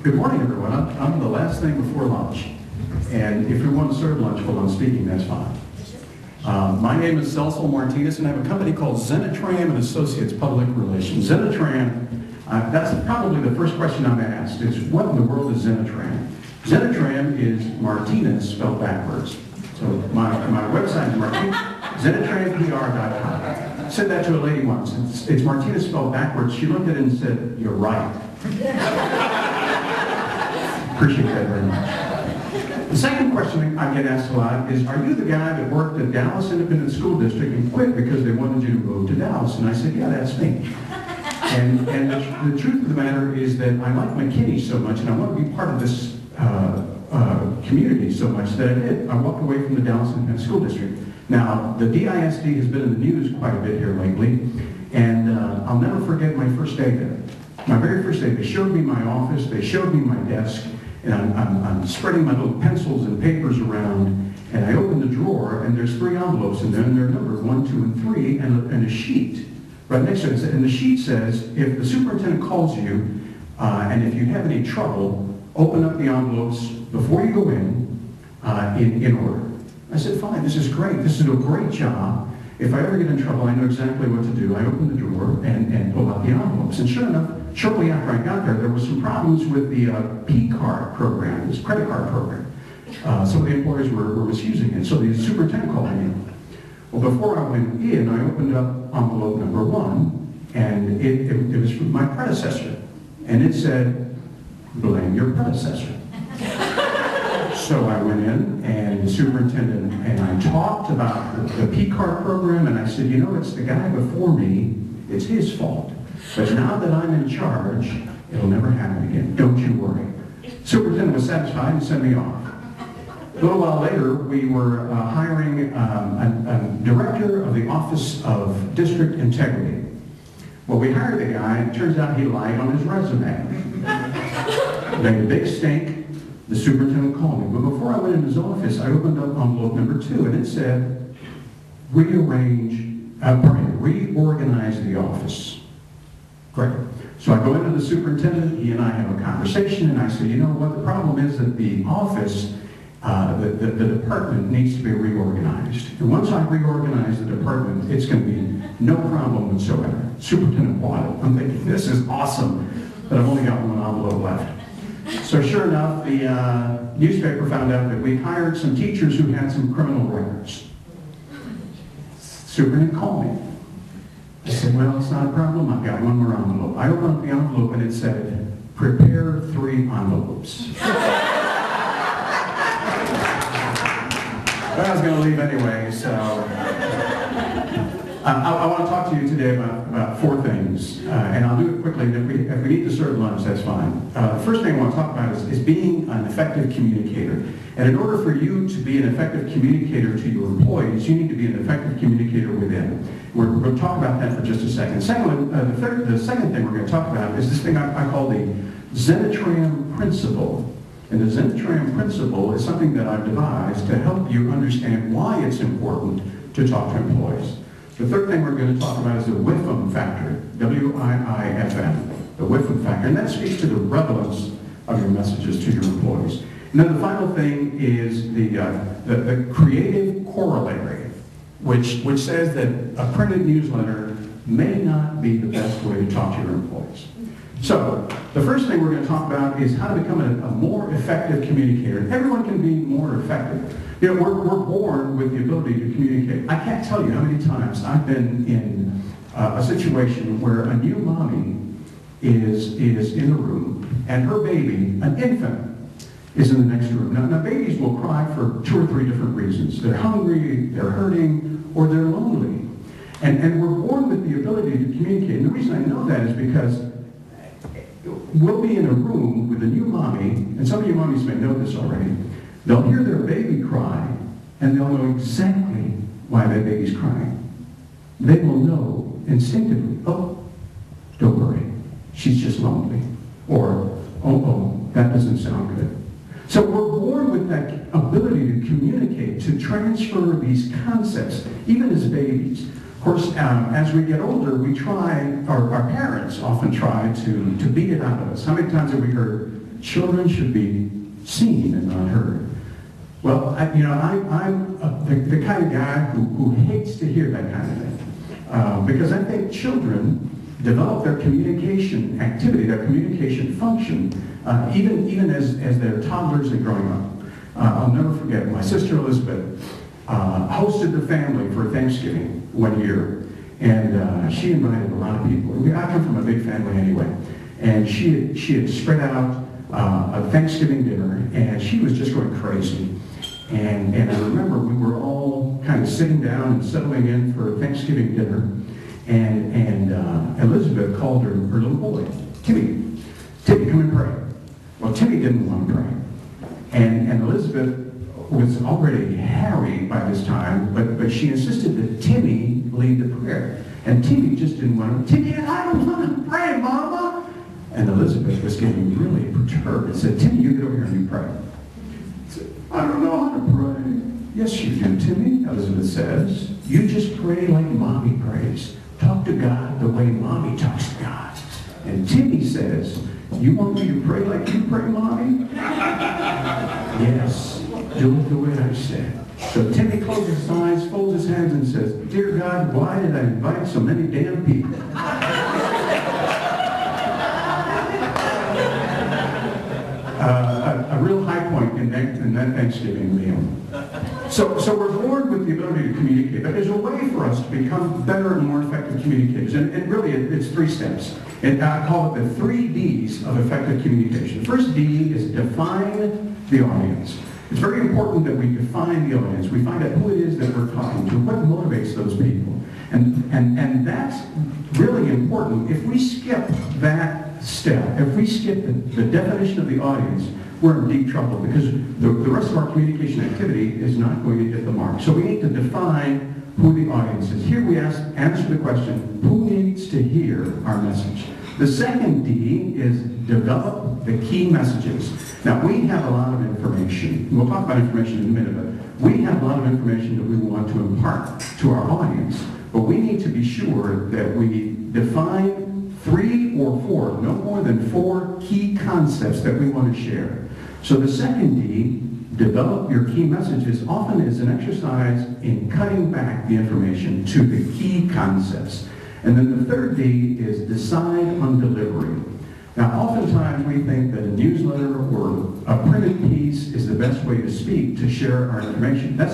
Good morning, everyone. I'm the last thing before lunch. And if you want to serve lunch while I'm speaking, that's fine. My name is Celso Martinez, and I have a company called Zenitram and Associates Public Relations. Zenitram, that's probably the first question I'm asked, is what in the world is Zenitram? Zenitram is Martinez spelled backwards. So my website is ZenitramPR.com. I said that to a lady once. It's Martinez spelled backwards. She looked at it and said, "You're right." Appreciate that very much. The second question I get asked a lot is, are you the guy that worked at Dallas Independent School District and quit because they wanted you to move to Dallas? And I said, yeah, that's me. And the truth of the matter is that I like McKinney so much, and I want to be part of this community so much that I did. I walked away from the Dallas Independent School District. Now, the DISD has been in the news quite a bit here lately, and I'll never forget my first day there. My very first day, they showed me my office, they showed me my desk, and I'm spreading my little pencils and papers around, and I open the drawer, and there's 3 envelopes in there, and they're numbered 1, 2, and 3, and a sheet right next to it. And the sheet says, if the superintendent calls you, and if you have any trouble, open up the envelopes before you go in order. I said, fine, this is great. This is a great job. If I ever get in trouble, I know exactly what to do. I open the drawer and pull out the envelopes. And sure enough, shortly after I got there were some problems with the P-card program, this credit card program. Some of the employers were misusing it. So the superintendent called me. Well, before I went in, I opened up envelope number 1, and it was from my predecessor. And it said, blame your predecessor. So I went in, and the superintendent and I talked about the P-card program, and I said, you know, it's the guy before me, it's his fault. But now that I'm in charge, it'll never happen again. Don't you worry. Superintendent was satisfied and sent me off. A little while later, we were hiring a director of the Office of District Integrity. Well, we hired the guy, and it turns out he lied on his resume. Made a big stink. The superintendent called me. But before I went in his office, I opened up envelope number 2, and it said, reorganize the office. Great. So I go into the superintendent, he and I have a conversation, and I say, you know what, the problem is that the office, the department needs to be reorganized. And once I reorganize the department, it's going to be no problem whatsoever. Superintendent bought it. I'm thinking, this is awesome, but I've only got 1 envelope left. So sure enough, the newspaper found out that we hired some teachers who had some criminal records. Superintendent called me. I said, well, it's not a problem. I've got 1 more envelope. I opened up the envelope and it said, prepare 3 envelopes. Well, I was going to leave anyway, so I want to talk to you today about 4 things, and I'll do it quickly. If we need to serve lunch, that's fine. The first thing I want to talk about is being an effective communicator. And in order for you to be an effective communicator to your employees, you need to be an effective communicator within. We're going to talk about that for just a second. Second, the second thing we're going to talk about is this thing I call the Zenitram principle. And the Zenitram principle is something that I've devised to help you understand why it's important to talk to employees. The third thing we're going to talk about is the WIFM factor, W-I-I-F-M, the WIFM factor, and that speaks to the relevance of your messages to your employees. And then the final thing is the creative corollary, which says that a printed newsletter may not be the best way to talk to your employees. So, the first thing we're going to talk about is how to become a more effective communicator. Everyone can be more effective. You know, we're born with the ability to communicate. I can't tell you how many times I've been in a situation where a new mommy is in a room and her baby, an infant, is in the next room. Now babies will cry for 2 or 3 different reasons. They're hungry, they're hurting, or they're lonely. And we're born with the ability to communicate. And the reason I know that is because we'll be in a room with a new mommy, and some of you mommies may know this already. They'll hear their baby cry, and they'll know exactly why that baby's crying. They will know instinctively, oh, don't worry, she's just lonely. Or, oh, that doesn't sound good. So we're born with that ability to communicate, to transfer these concepts, even as babies. Of course, as we get older, we try, our parents often try to beat it out of us. How many times have we heard, children should be seen and not heard. Well, I'm the kind of guy who hates to hear that kind of thing. Because I think children develop their communication activity, their communication function, even as they're toddlers and growing up. I'll never forget, my sister Elizabeth hosted the family for Thanksgiving one year, and she invited a lot of people. I come from a big family anyway, and she had spread out a Thanksgiving dinner, and she was just going crazy. And I remember we were all kind of sitting down and settling in for Thanksgiving dinner, and Elizabeth called her little boy, Timmy, come and pray. Well, Timmy didn't want to pray. And Elizabeth was already harried by this time, but she insisted that Timmy lead the prayer. And Timmy just didn't want to. Timmy, I don't want to pray, Mama. And Elizabeth was getting really perturbed and said, Timmy, you get over here and you pray. He said, I don't know how to pray. Yes, you do, Timmy, Elizabeth says. You just pray like Mommy prays. Talk to God the way Mommy talks to God. And Timmy says, you want me to pray like you pray, Mommy? Yes, do it the way I said. So Timmy closes his eyes, folds his hands, and says, Dear God, why did I invite so many damn people? A real high point in that Thanksgiving meal. So we're born with the ability to communicate, but there's a way for us to become better and more effective communicators. And really, it's 3 steps. And I call it the 3 Ds of effective communication. The first D is define the audience. It's very important that we define the audience. We find out who it is that we're talking to, what motivates those people. And that's really important. If we skip that step, if we skip the definition of the audience, we're in deep trouble because the rest of our communication activity is not going to hit the mark. So we need to define who the audience is. Here we answer the question, who needs to hear our message? The second D is develop the key messages. Now, we have a lot of information. We'll talk about information in a minute, but we have a lot of information that we want to impart to our audience. But we need to be sure that we define 3 or 4, no more than 4 key concepts that we want to share. So the second D, develop your key messages, often is an exercise in cutting back the information to the key concepts. And then the third D is decide on delivery. Now, oftentimes we think that a newsletter or a printed piece is the best way to speak, to share our information. That's not